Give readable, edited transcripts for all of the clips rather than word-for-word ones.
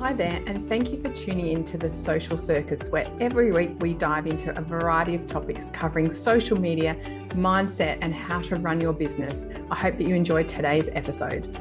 Hi there, and thank you for tuning in to the Social Circus, where every week we dive into a variety of topics covering social media, mindset, and how to run your business. I hope that you enjoyed today's episode.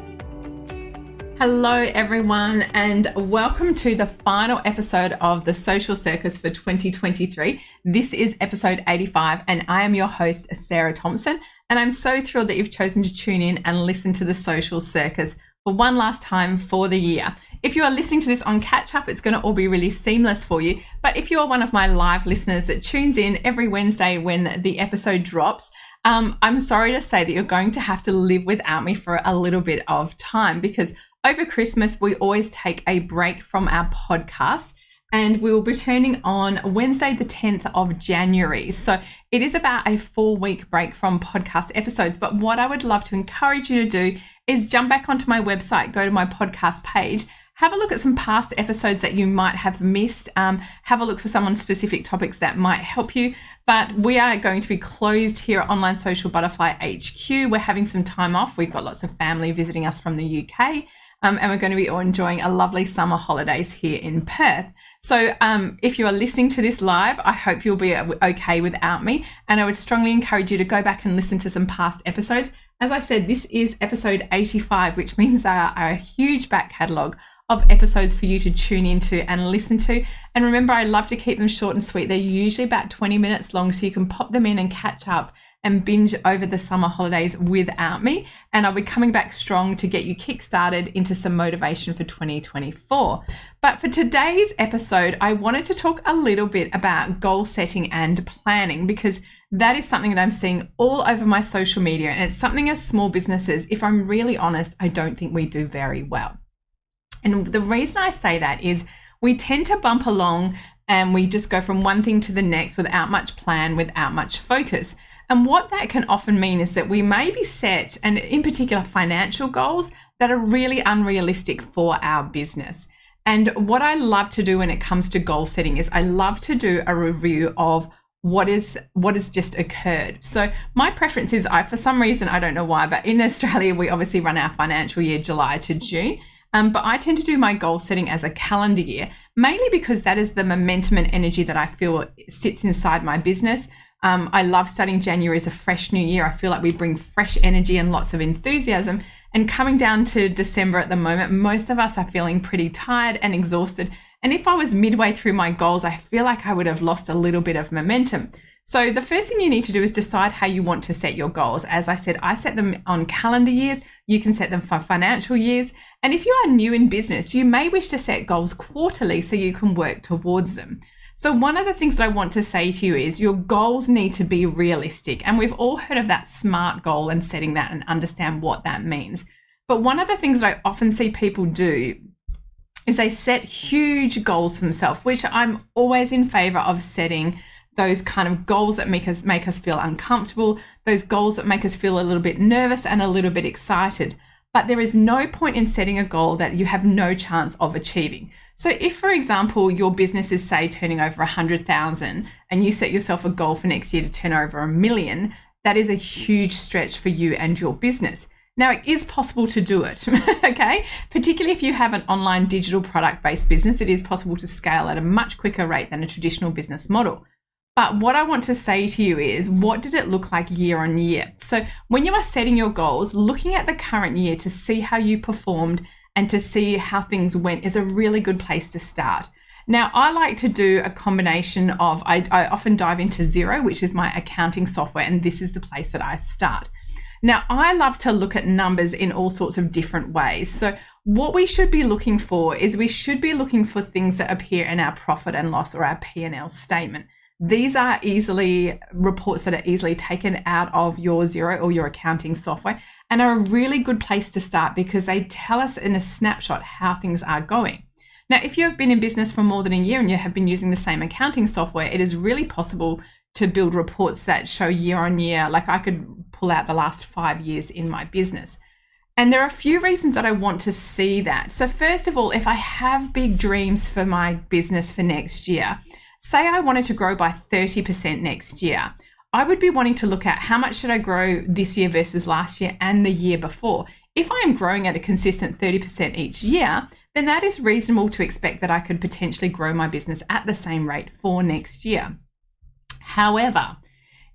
Hello, everyone, and welcome to the final episode of the Social Circus for 2023. This is episode 85, and I am your host, Sarah Thomson, and I'm so thrilled that you've chosen to tune in and listen to the Social Circus for one last time for the year. If you are listening to this on catch up, it's going to all be really seamless for you. But if you are one of my live listeners that tunes in every Wednesday when the episode drops, I'm sorry to say that you're going to have to live without me for a little bit of time, because over Christmas, we always take a break from our podcast, and we will be returning on Wednesday, the 10th of January. So it is about a 4-week break from podcast episodes. But what I would love to encourage you to do is jump back onto my website, go to my podcast page, have a look at some past episodes that you might have missed, have a look for some on specific topics that might help you. But we are going to be closed here at Online Social Butterfly HQ. We're having some time off. We've got lots of family visiting us from the UK. And we're going to be enjoying a lovely summer holidays here in Perth. So if you are listening to this live, I hope you'll be okay without me. And I would strongly encourage you to go back and listen to some past episodes. As I said, this is episode 85, which means there are a huge back catalogue of episodes for you to tune into and listen to. And remember, I love to keep them short and sweet. They're usually about 20 minutes long, so you can pop them in and catch up and binge over the summer holidays without me. And I'll be coming back strong to get you kickstarted into some motivation for 2024. But for today's episode, I wanted to talk a little bit about goal setting and planning, because that is something that I'm seeing all over my social media. And it's something as small businesses, if I'm really honest, I don't think we do very well. And the reason I say that is we tend to bump along and we just go from one thing to the next without much plan, without much focus. And what that can often mean is that we may be set, and in particular financial goals, that are really unrealistic for our business. And what I love to do when it comes to goal setting is I love to do a review of what has just occurred. So my preference is, for some reason, I don't know why, but in Australia, we obviously run our financial year July to June. But I tend to do my goal setting as a calendar year, mainly because that is the momentum and energy that I feel sits inside my business. I love starting January as a fresh new year. I feel like we bring fresh energy and lots of enthusiasm. And coming down to December at the moment, most of us are feeling pretty tired and exhausted. And if I was midway through my goals, I feel like I would have lost a little bit of momentum. So the first thing you need to do is decide how you want to set your goals. As I said, I set them on calendar years. You can set them for financial years. And if you are new in business, you may wish to set goals quarterly so you can work towards them. So one of the things that I want to say to you is your goals need to be realistic. And we've all heard of that SMART goal and setting that and understand what that means. But one of the things that I often see people do is they set huge goals for themselves, which I'm always in favor of setting those kind of goals that make us feel uncomfortable, those goals that make us feel a little bit nervous and a little bit excited. But there is no point in setting a goal that you have no chance of achieving. So if, for example, your business is, say, turning over 100,000 and you set yourself a goal for next year to turn over 1 million, that is a huge stretch for you and your business. Now, it is possible to do it, okay? Particularly if you have an online digital product-based business, it is possible to scale at a much quicker rate than a traditional business model. But what I want to say to you is, what did it look like year on year? So when you are setting your goals, looking at the current year to see how you performed and to see how things went is a really good place to start. Now, I like to do a combination of, I often dive into Xero, which is my accounting software, and this is the place that I start. Now, I love to look at numbers in all sorts of different ways. So what we should be looking for is we should be looking for things that appear in our profit and loss or our P&L statement. These are easily reports that are easily taken out of your Xero or your accounting software and are a really good place to start because they tell us in a snapshot how things are going. Now, if you have been in business for more than a year and you have been using the same accounting software, it is really possible to build reports that show year on year. Like I could pull out the last 5 years in my business. And there are a few reasons that I want to see that. So first of all, if I have big dreams for my business for next year, say I wanted to grow by 30% next year, I would be wanting to look at how much should I grow this year versus last year and the year before. if I am growing at a consistent 30% each year, then that is reasonable to expect that I could potentially grow my business at the same rate for next year. However,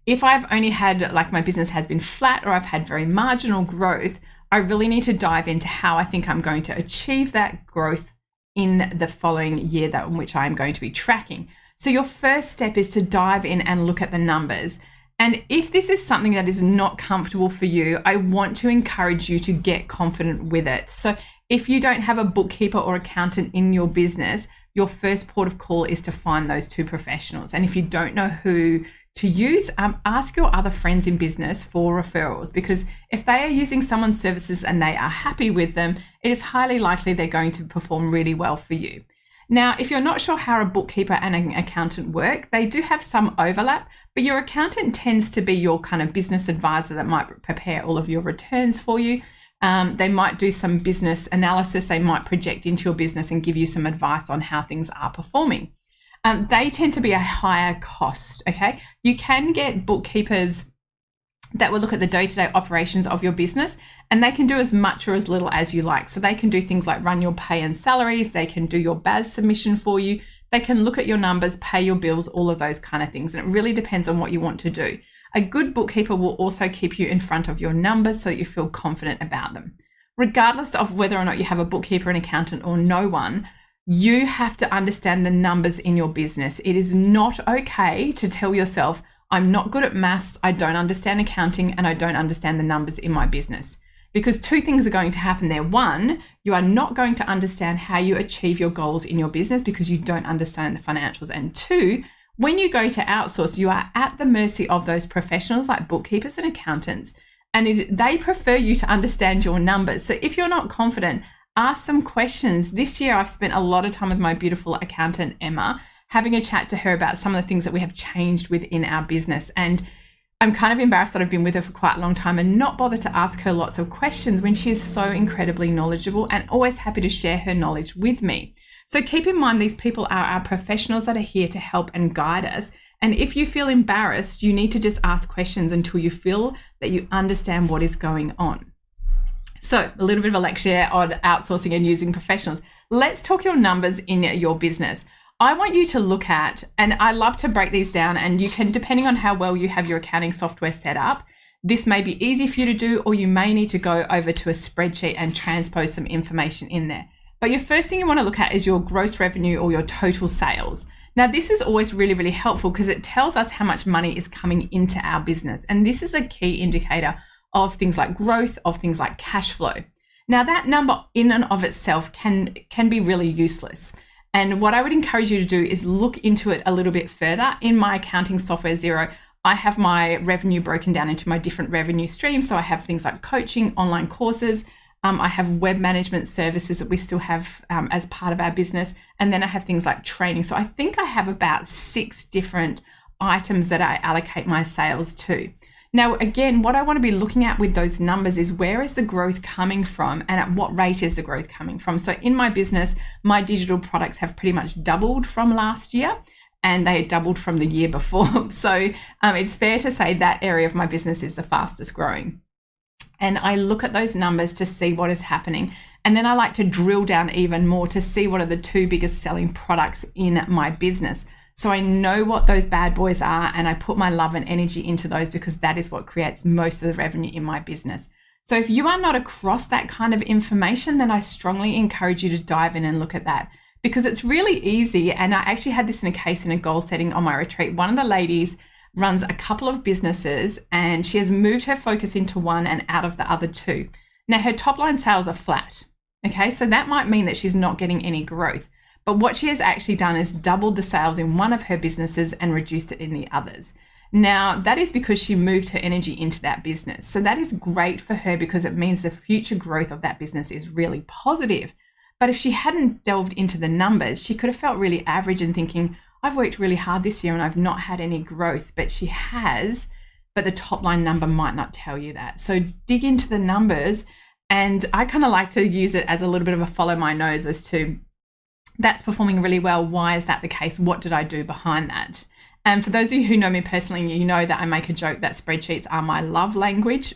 if I've only had, like, my business has been flat or I've had very marginal growth, I really need to dive into how I think I'm going to achieve that growth in the following year in which I'm going to be tracking. So your first step is to dive in and look at the numbers. And if this is something that is not comfortable for you, I want to encourage you to get confident with it. So if you don't have a bookkeeper or accountant in your business, your first port of call is to find those two professionals. And if you don't know who to use, ask your other friends in business for referrals, because if they are using someone's services and they are happy with them, it is highly likely they're going to perform really well for you. Now, if you're not sure how a bookkeeper and an accountant work, they do have some overlap, but your accountant tends to be your kind of business advisor that might prepare all of your returns for you. They might do some business analysis. They might project into your business and give you some advice on how things are performing. They tend to be a higher cost, okay? You can get bookkeepers that will look at the day-to-day operations of your business, and they can do as much or as little as you like. So they can do things like run your pay and salaries. They can do your BAS submission for you. They can look at your numbers, pay your bills, all of those kind of things. And it really depends on what you want to do. A good bookkeeper will also keep you in front of your numbers so that you feel confident about them. Regardless of whether or not you have a bookkeeper, an accountant, or no one, you have to understand the numbers in your business. It is not okay to tell yourself, I'm not good at maths, I don't understand accounting, and I don't understand the numbers in my business. Because two things are going to happen there. One, you are not going to understand how you achieve your goals in your business because you don't understand the financials. And two, when you go to outsource, you are at the mercy of those professionals like bookkeepers and accountants, and they prefer you to understand your numbers. So if you're not confident, ask some questions. This year, I've spent a lot of time with my beautiful accountant, Emma, having a chat to her about some of the things that we have changed within our business. And I'm kind of embarrassed that I've been with her for quite a long time and not bothered to ask her lots of questions when she is so incredibly knowledgeable and always happy to share her knowledge with me. So keep in mind, these people are our professionals that are here to help and guide us. And if you feel embarrassed, you need to just ask questions until you feel that you understand what is going on. So a little bit of a lecture on outsourcing and using professionals. Let's talk your numbers in your business. I want you to look at, and I love to break these down, and you can, depending on how well you have your accounting software set up, this may be easy for you to do, or you may need to go over to a spreadsheet and transpose some information in there. But your first thing you want to look at is your gross revenue or your total sales. Now, this is always really, really helpful because it tells us how much money is coming into our business. And this is a key indicator of things like growth, of things like cash flow. Now, that number in and of itself can be really useless. And what I would encourage you to do is look into it a little bit further. In my accounting software, Xero, I have my revenue broken down into my different revenue streams. So I have things like coaching, online courses. I have web management services that we still have as part of our business. And then I have things like training. So I think I have about 6 different items that I allocate my sales to. Now, again, what I want to be looking at with those numbers is where is the growth coming from and at what rate is the growth coming from? So in my business, my digital products have pretty much doubled from last year and they had doubled from the year before. So it's fair to say that area of my business is the fastest growing. And I look at those numbers to see what is happening. And then I like to drill down even more to see what are the 2 biggest selling products in my business. So I know what those bad boys are and I put my love and energy into those because that is what creates most of the revenue in my business. So if you are not across that kind of information, then I strongly encourage you to dive in and look at that because it's really easy. And I actually had this in a case in a goal setting on my retreat. One of the ladies runs a couple of businesses and she has moved her focus into one and out of the other 2. Now her top line sales are flat. Okay, so that might mean that she's not getting any growth. But what she has actually done is doubled the sales in one of her businesses and reduced it in the others. Now, that is because she moved her energy into that business. So that is great for her because it means the future growth of that business is really positive. But if she hadn't delved into the numbers, she could have felt really average and thinking, I've worked really hard this year and I've not had any growth, but she has, but the top line number might not tell you that. So dig into the numbers. And I kind of like to use it as a little bit of a follow my nose as to that's performing really well. Why is that the case? What did I do behind that? And for those of you who know me personally, you know that I make a joke that spreadsheets are my love language.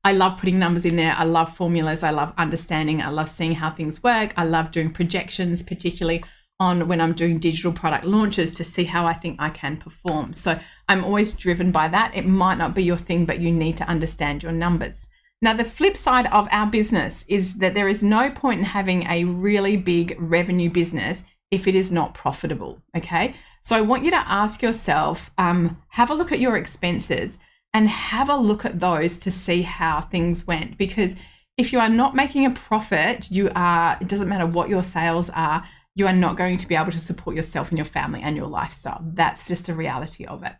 I love putting numbers in there. I love formulas. I love understanding. I love seeing how things work. I love doing projections, particularly on when I'm doing digital product launches, to see how I think I can perform. So I'm always driven by that. It might not be your thing, but you need to understand your numbers. Now, the flip side of our business is that there is no point in having a really big revenue business if it is not profitable, okay? So I want you to ask yourself, have a look at your expenses and have a look at those to see how things went. Because if you are not making a profit, it doesn't matter what your sales are, you are not going to be able to support yourself and your family and your lifestyle. That's just the reality of it.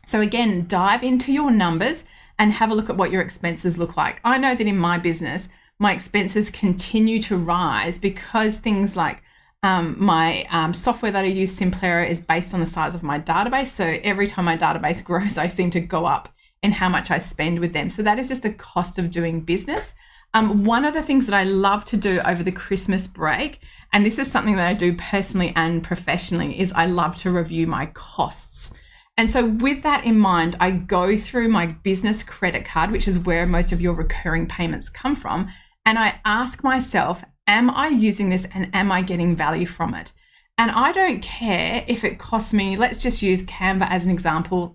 So again, dive into your numbers and have a look at what your expenses look like. I know that in my business, my expenses continue to rise because things like my software that I use, Simplera, is based on the size of my database. So every time my database grows, I seem to go up in how much I spend with them. So that is just a cost of doing business. One of the things that I love to do over the Christmas break, and this is something that I do personally and professionally, is I love to review my costs. And so with that in mind, I go through my business credit card, which is where most of your recurring payments come from. And I ask myself, am I using this and am I getting value from it? And I don't care if it costs me, let's just use Canva as an example.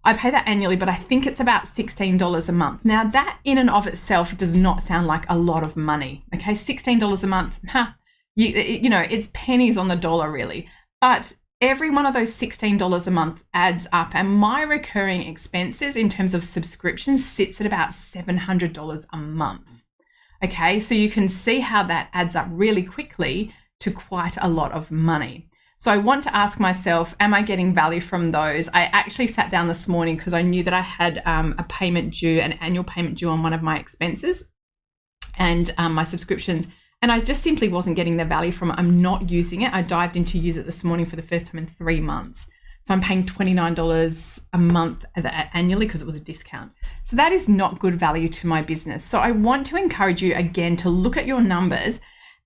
I pay that annually, but I think it's about $16 a month. Now, that in and of itself does not sound like a lot of money. Okay, $16 a month, it's pennies on the dollar, really. But every one of those $16 a month adds up, and my recurring expenses in terms of subscriptions sits at about $700 a month. Okay, so you can see how that adds up really quickly to quite a lot of money. So I want to ask myself, am I getting value from those? I actually sat down this morning because I knew that I had a payment due, an annual payment due on one of my expenses and my subscriptions. And I just simply wasn't getting the value from it. I'm not using it. I dived in to use it this morning for the first time in 3 months. So I'm paying $29 a month annually because it was a discount. So that is not good value to my business. So I want to encourage you again to look at your numbers.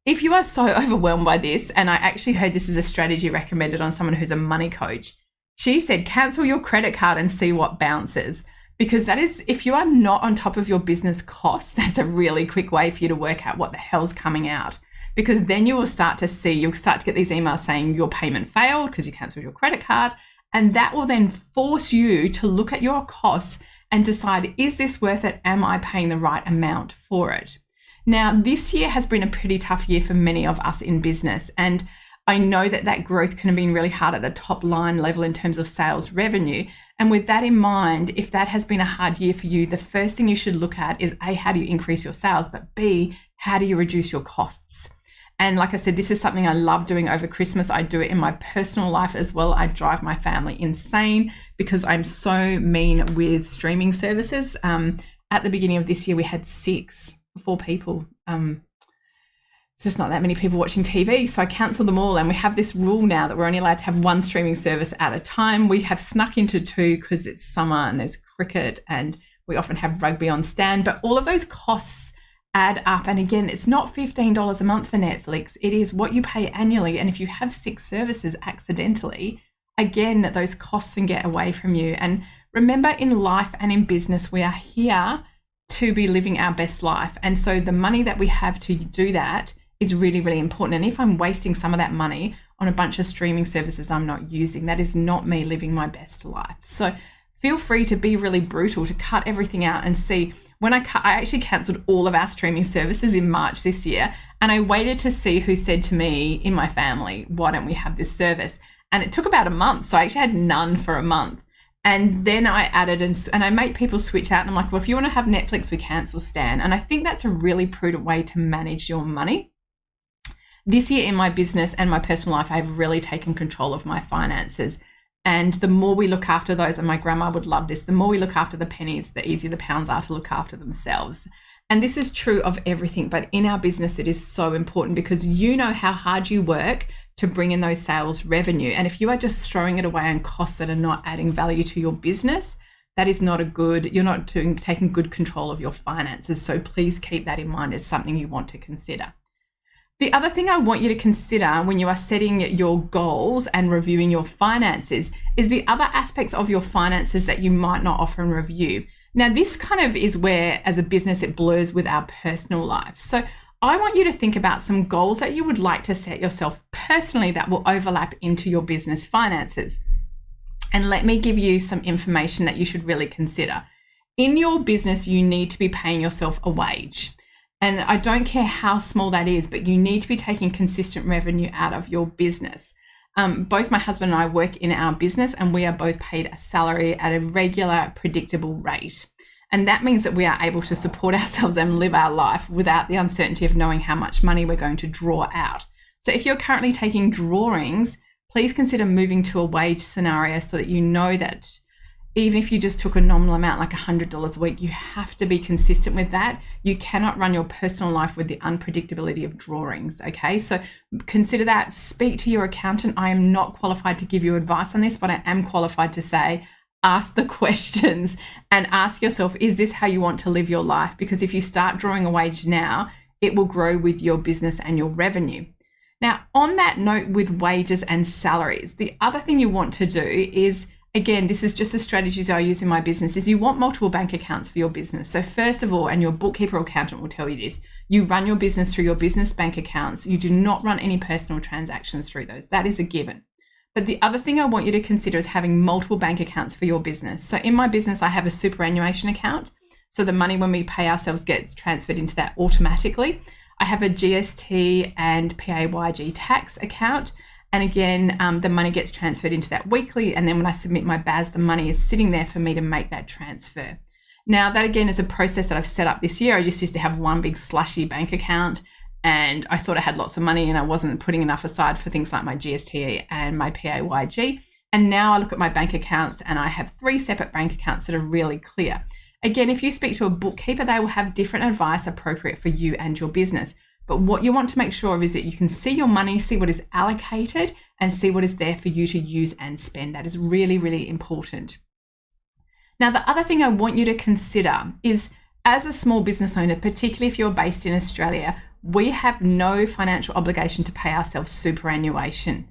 If you are so overwhelmed by this, and I actually heard this is a strategy recommended on someone who's a money coach, she said, cancel your credit card and see what bounces. Because that is, if you are not on top of your business costs, that's a really quick way for you to work out what the hell's coming out. Because then you'll start to get these emails saying your payment failed because you canceled your credit card. And that will then force you to look at your costs and decide, is this worth it? Am I paying the right amount for it? Now, this year has been a pretty tough year for many of us in business. And I know that growth can have been really hard at the top line level in terms of sales revenue. And with that in mind, if that has been a hard year for you, the first thing you should look at is A, how do you increase your sales? But B, how do you reduce your costs? And like I said, this is something I love doing over Christmas. I do it in my personal life as well. I drive my family insane because I'm so mean with streaming services. At the beginning of this year, we had 4 people. It's just not that many people watching TV. So I cancelled them all. And we have this rule now that we're only allowed to have 1 streaming service at a time. We have snuck into 2 because it's summer and there's cricket and we often have rugby on stand. But all of those costs add up. And again, it's not $15 a month for Netflix. It is what you pay annually. And if you have 6 services accidentally, again, those costs can get away from you. And remember, in life and in business, we are here to be living our best life. And so the money that we have to do that is really, really important. And if I'm wasting some of that money on a bunch of streaming services I'm not using, that is not me living my best life. So feel free to be really brutal, to cut everything out and see. When I actually cancelled all of our streaming services in March this year, and I waited to see who said to me in my family, why don't we have this service? And it took about a month. So I actually had none for a month. And then I added and I make people switch out. And I'm like, well, if you want to have Netflix, we cancel Stan. And I think that's a really prudent way to manage your money. This year in my business and my personal life, I've really taken control of my finances. And the more we look after those, and my grandma would love this, the more we look after the pennies, the easier the pounds are to look after themselves. And this is true of everything, but in our business, it is so important because you know how hard you work to bring in those sales revenue. And if you are just throwing it away on costs that are not adding value to your business, that is not you're not taking good control of your finances. So please keep that in mind as something you want to consider. The other thing I want you to consider when you are setting your goals and reviewing your finances is the other aspects of your finances that you might not often review. Now, this kind of is where, as a business, it blurs with our personal life. So I want you to think about some goals that you would like to set yourself personally that will overlap into your business finances. And let me give you some information that you should really consider. In your business, you need to be paying yourself a wage. And I don't care how small that is, but you need to be taking consistent revenue out of your business. Both my husband and I work in our business, and we are both paid a salary at a regular, predictable rate. And that means that we are able to support ourselves and live our life without the uncertainty of knowing how much money we're going to draw out. So if you're currently taking drawings, please consider moving to a wage scenario so that you know that even if you just took a nominal amount like $100 a week, you have to be consistent with that. You cannot run your personal life with the unpredictability of drawings, okay? So consider that. Speak to your accountant. I am not qualified to give you advice on this, but I am qualified to say, ask the questions and ask yourself, is this how you want to live your life? Because if you start drawing a wage now, it will grow with your business and your revenue. Now, on that note with wages and salaries, the other thing you want to do is, again, this is just the strategies I use in my business, is you want multiple bank accounts for your business. So first of all, and your bookkeeper or accountant will tell you this, you run your business through your business bank accounts. You do not run any personal transactions through those. That is a given. But the other thing I want you to consider is having multiple bank accounts for your business. So in my business, I have a superannuation account. So the money when we pay ourselves gets transferred into that automatically. I have a GST and PAYG tax account. And again, the money gets transferred into that weekly. And then when I submit my BAS, the money is sitting there for me to make that transfer. Now, that again is a process that I've set up this year. I just used to have one big slushy bank account, and I thought I had lots of money and I wasn't putting enough aside for things like my GST and my PAYG. And now I look at my bank accounts and I have 3 separate bank accounts that are really clear. Again, if you speak to a bookkeeper, they will have different advice appropriate for you and your business. But what you want to make sure of is that you can see your money, see what is allocated, and see what is there for you to use and spend. That is really, really important. Now, the other thing I want you to consider is, as a small business owner, particularly if you're based in Australia, we have no financial obligation to pay ourselves superannuation,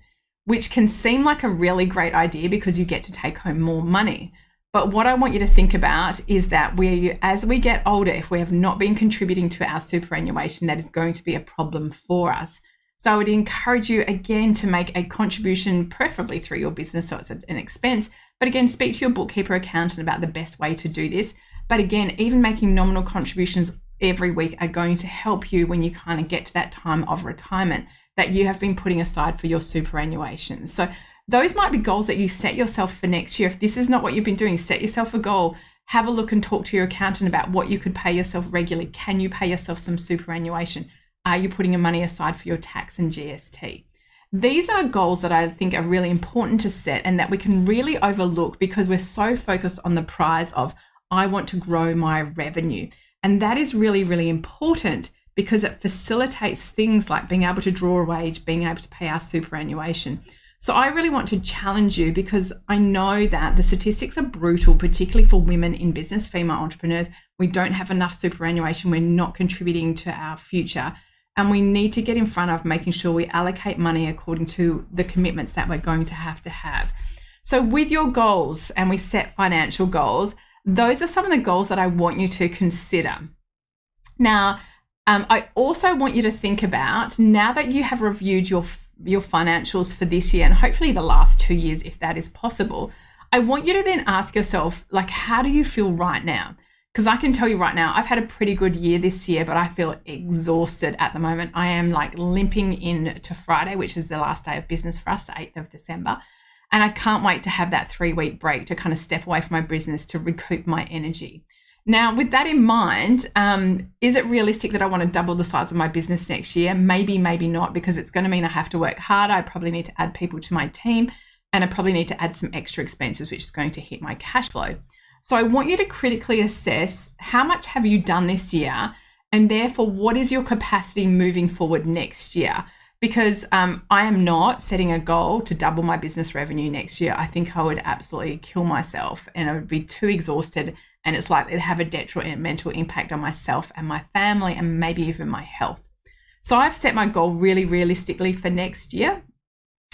which can seem like a really great idea because you get to take home more money. But what I want you to think about is that as we get older, if we have not been contributing to our superannuation, that is going to be a problem for us. So I would encourage you again to make a contribution, preferably through your business, so it's an expense. But again, speak to your bookkeeper accountant about the best way to do this. But again, even making nominal contributions every week are going to help you when you kind of get to that time of retirement that you have been putting aside for your superannuation. So those might be goals that you set yourself for next year. If this is not what you've been doing, set yourself a goal. Have a look and talk to your accountant about what you could pay yourself regularly. Can you pay yourself some superannuation? Are you putting your money aside for your tax and GST? These are goals that I think are really important to set and that we can really overlook because we're so focused on the prize of, I want to grow my revenue. And that is really, really important because it facilitates things like being able to draw a wage, being able to pay our superannuation. So I really want to challenge you because I know that the statistics are brutal, particularly for women in business, female entrepreneurs. We don't have enough superannuation. We're not contributing to our future. And we need to get in front of making sure we allocate money according to the commitments that we're going to have. So with your goals, and we set financial goals, those are some of the goals that I want you to consider. Now, I also want you to think about, now that you have reviewed your financials for this year and hopefully the last 2 years, if that is possible, I want you to then ask yourself, like, how do you feel right now? Because I can tell you right now, I've had a pretty good year this year, but I feel exhausted at the moment. I am like limping in to Friday, which is the last day of business for us, the 8th of December. And I can't wait to have that 3-week break to kind of step away from my business to recoup my energy. Now, with that in mind, is it realistic that I want to double the size of my business next year? Maybe, maybe not, because it's going to mean I have to work harder. I probably need to add people to my team, and I probably need to add some extra expenses, which is going to hit my cash flow. So I want you to critically assess how much have you done this year, and therefore what is your capacity moving forward next year? Because I am not setting a goal to double my business revenue next year. I think I would absolutely kill myself and I would be too exhausted, and it's likely to have a detrimental impact on myself and my family and maybe even my health. So I've set my goal really realistically for next year.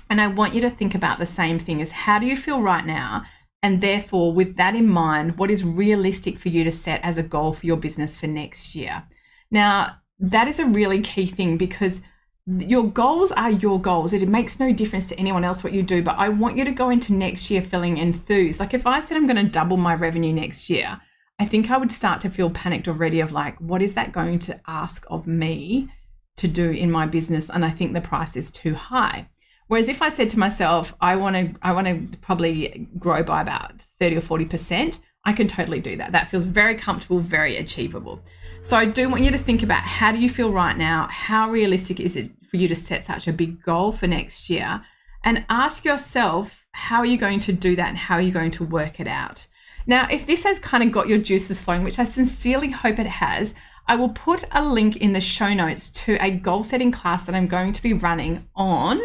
And I want you to think about the same thing as, how do you feel right now? And therefore, with that in mind, what is realistic for you to set as a goal for your business for next year? Now, that is a really key thing, because your goals are your goals. It makes no difference to anyone else what you do, but I want you to go into next year feeling enthused. Like if I said I'm going to double my revenue next year, I think I would start to feel panicked already of like, what is that going to ask of me to do in my business? And I think the price is too high. Whereas if I said to myself, I want to probably grow by about 30 or 40%, I can totally do that. That feels very comfortable, very achievable. So I do want you to think about, how do you feel right now? How realistic is it for you to set such a big goal for next year? And ask yourself, how are you going to do that and how are you going to work it out? Now, if this has kind of got your juices flowing, which I sincerely hope it has, I will put a link in the show notes to a goal setting class that I'm going to be running on,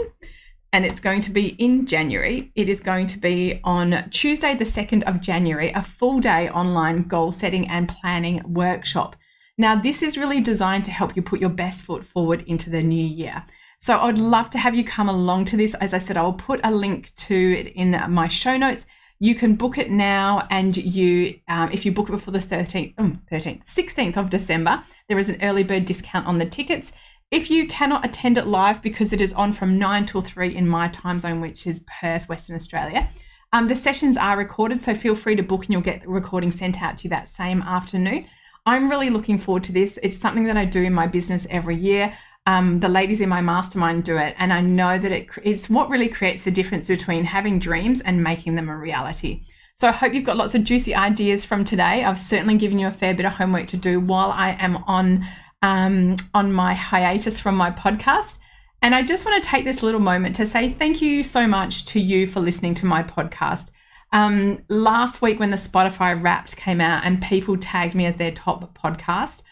and it's going to be in January. It is going to be on Tuesday, the 2nd of January, a full day online goal setting and planning workshop. Now, this is really designed to help you put your best foot forward into the new year. So I'd love to have you come along to this. As I said, I'll put a link to it in my show notes. You can book it now, and if you book it before the 16th of December, there is an early bird discount on the tickets. If you cannot attend it live, because it is on from 9 till 3 in my time zone, which is Perth, Western Australia, the sessions are recorded, so feel free to book and you'll get the recording sent out to you that same afternoon. I'm really looking forward to this. It's something that I do in my business every year. The ladies in my mastermind do it, and I know that it's what really creates the difference between having dreams and making them a reality. So I hope you've got lots of juicy ideas from today. I've certainly given you a fair bit of homework to do while I am on my hiatus from my podcast. And I just want to take this little moment to say thank you so much to you for listening to my podcast. Last week when the Spotify Wrapped came out and people tagged me as their top podcast,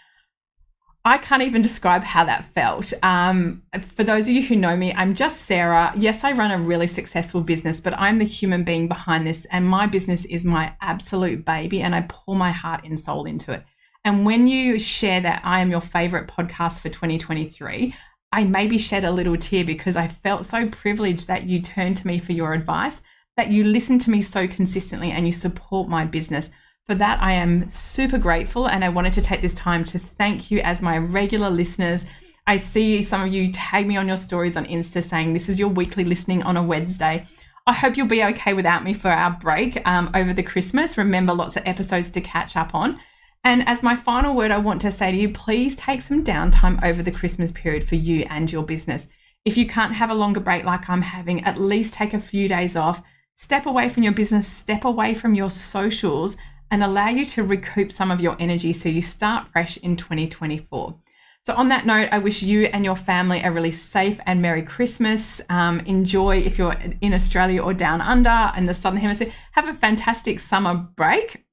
I can't even describe how that felt. For those of you who know me, I'm just Sarah. Yes, I run a really successful business, but I'm the human being behind this, and my business is my absolute baby, and I pour my heart and soul into it. And when you share that I am your favorite podcast for 2023, I maybe shed a little tear, because I felt so privileged that you turned to me for your advice, that you listen to me so consistently and you support my business. For that, I am super grateful, and I wanted to take this time to thank you as my regular listeners. I see some of you tag me on your stories on Insta saying this is your weekly listening on a Wednesday. I hope you'll be okay without me for our break over the Christmas. Remember, lots of episodes to catch up on. And as my final word, I want to say to you, please take some downtime over the Christmas period for you and your business. If you can't have a longer break like I'm having, at least take a few days off, step away from your business, step away from your socials, and allow you to recoup some of your energy so you start fresh in 2024. So on that note, I wish you and your family a really safe and Merry Christmas. Enjoy, if you're in Australia or down under in the Southern Hemisphere, have a fantastic summer break.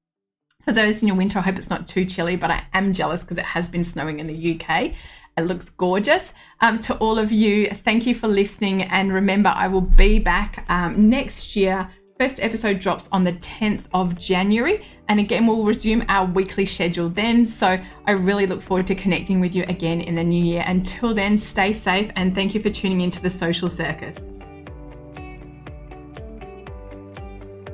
For those in your winter, I hope it's not too chilly, but I am jealous because it has been snowing in the UK. It looks gorgeous. To all of you, thank you for listening. And remember, I will be back next year. First episode drops on the 10th of January. And again, we'll resume our weekly schedule then. So I really look forward to connecting with you again in the new year. Until then, stay safe, and thank you for tuning into the Social Circus.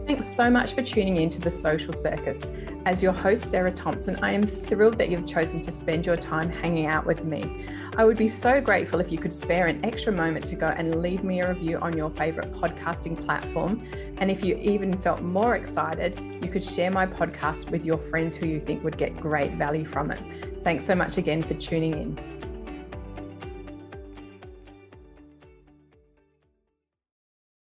Thanks so much for tuning into the Social Circus. As your host, Sarah Thomson, I am thrilled that you've chosen to spend your time hanging out with me. I would be so grateful if you could spare an extra moment to go and leave me a review on your favorite podcasting platform. And if you even felt more excited, you could share my podcast with your friends who you think would get great value from it. Thanks so much again for tuning in.